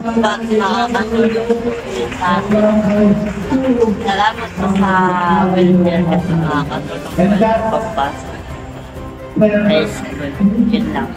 Bakit nakakatulong po yun sa amin. Salamat po sa welfare kasi nakakatulong po yung pagpasok. High school. Yun lang.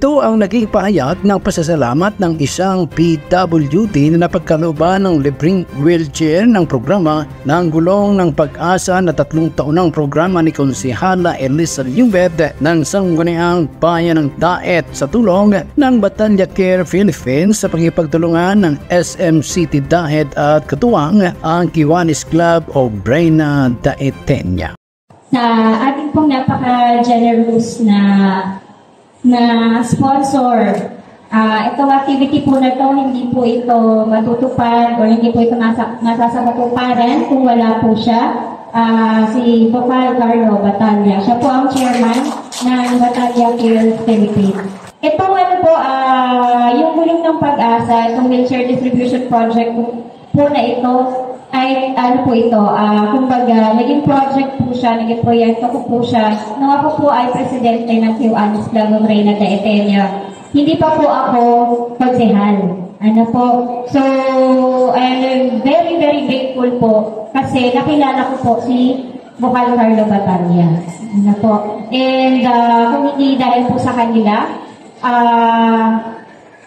Ito ang naging pahayag ng pasasalamat ng isang PWD na napagkalooban ng libreng wheelchair ng programa ng Gulong ng Pag-asa na 3 taonang programa ni Konsehala Elisa Liubed ng Sangguniang Bayan ng Daet sa tulong ng Batalya Care Philippines sa pagkipagtulungan ng SM City Daet at katuwang ang Kiwanis Club of Breyna Daetenya. Sa ating pong napaka-generous na sponsor. Itong activity po na to, hindi po ito matutupad o hindi po ito masasagatuparan kung wala po siya. Si Vocal Carlo Batalya. Siya po ang chairman ng Batalya Care Philippines. Ito yung Gulong ng Pag-asa, itong wheelchair distribution project po na ito, ay kumbaga, naging project po siya, naging proyekto ko po siya. Nung ako po ay presidente ng Kiwanis Club of Breyna Daetenya, hindi pa po ako konsehal. So, I'm very, very grateful po kasi nakilala ko po si Vocal Carlo Batalya. And kung hindi dahil po sa kanila,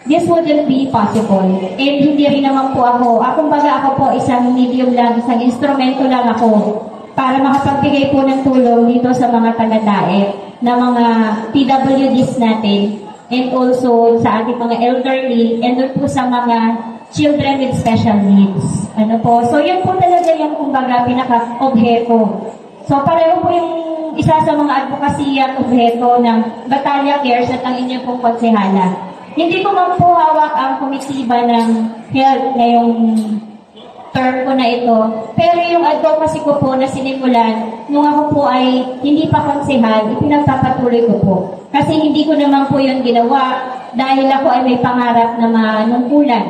this wouldn't be possible. And hindi rin naman po ako. Kumbaga ako po isang medium lang, isang instrumento lang ako para makapagbigay po ng tulong dito sa mga taga-daet na mga PWDs natin and also sa ating mga elderly and po sa mga children with special needs. So yun po talaga yung kumbaga pinaka-obheto. So pareho po yung isa sa mga advocacy at obheto ng Batalya Cares at ang inyong pong konsehala. Hindi ko man po hawak ang komitiba ng health ngayong term ko na ito. Pero yung advocacy ko po na sinimulan, nung ako po ay hindi pa konsehal, ipinagpapatuloy ko po. Kasi hindi ko naman po yun ginawa dahil ako ay may pangarap na manungkulan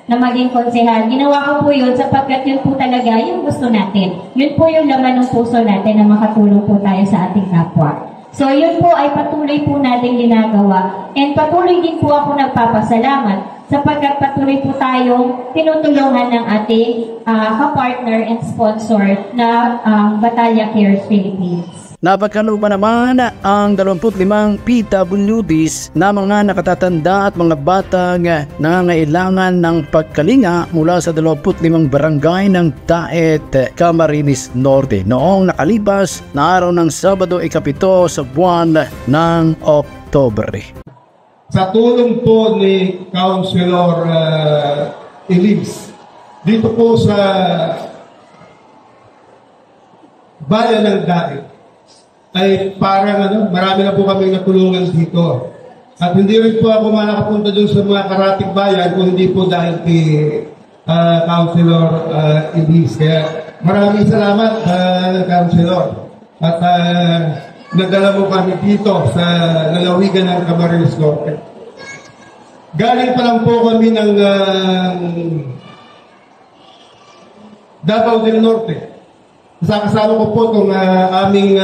na maging konsehal. Ginawa ko po yun sapagkat yun po talaga yung gusto natin. Yun po yung laman ng puso natin na makatulong po tayo sa ating kapwa. So, yun po ay patuloy po natin ginagawa. And patuloy din po ako nagpapasalamat sapagkat patuloy po tayong tinutulungan ng ating kapartner and sponsor na Batalya Care Philippines. Napagkalooban naman ang 25 PWDs na mga nakatatanda at mga batang nangangailangan ng pagkalinga mula sa 25 barangay ng Daet, Camarines Norte noong nakalipas na araw ng Sabado, ikapito sa buwan ng Oktubre. Sa tulong po ni Councilor Elise, dito po sa bayan ng Daet, ay parang marami na po kami natulungan dito. At hindi rin po ako makakapunta dun sa mga karating bayan kung hindi po dahil kay Councilor Elise. Kaya maraming salamat, Councilor. At nadala mo kami dito sa lalawigan ng Camarines Norte. Galing pa lang po kami ng Davao del Norte. Kasama ko po itong aming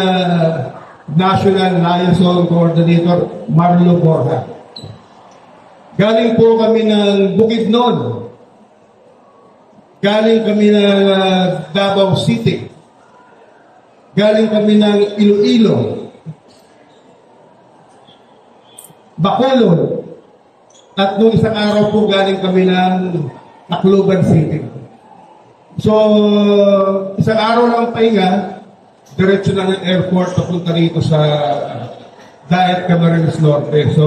National Liaison Coordinator, Marlo Borja. Galing po kami ng Bukidnon. Galing kami ng Davao City. Galing kami ng Iloilo. Bacolod. At nung isang araw po galing kami ng Tacloban City. So, isang araw lang pahinga, diretso na ng airport papunta rito sa Daet, Camarines Norte. So,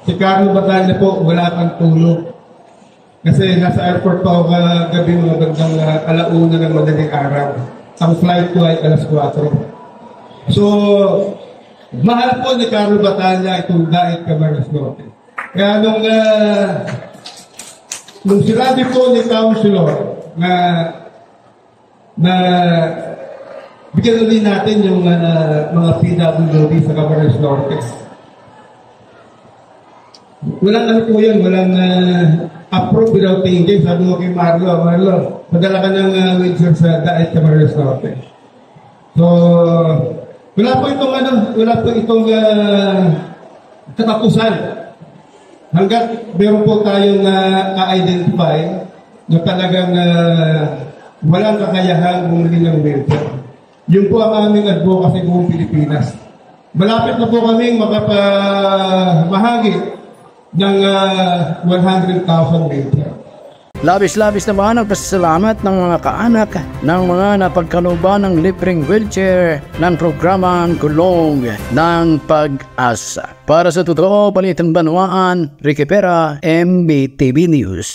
si Carlo Batalya po, wala pang tulog. Kasi nasa airport pa ako kagabi mga bandang alauna ng madaling araw. Ang flight ko ay alas 4. So, mahal po ni Carlo Batalya itong Daet, Camarines Norte. Kaya nung sinabi po ni Councilor na bigyan ulit natin yung mga PWD sa Camarines Norte. Walang po yan, walang approve without thinking. Sabi mo kay Marlo, padala ka ng wheelchair sa Daet, Camarines Norte. So, wala po itong katapusan. hanggat meron po tayong na-identify na talagang walang kakayahan bumili ng wheelchair. Yun po ang aming advocacy buong Pilipinas. Malapit na po kaming makapamahagi ng 100,000 wheelchair. Labis-labis naman ang pasasalamat ng mga kaanak ng mga napagkalooban ng libreng wheelchair ng programang Gulong ng Pag-asa. Para sa totoo, Balitang Banwaan, Ricky Pera, MBTV News.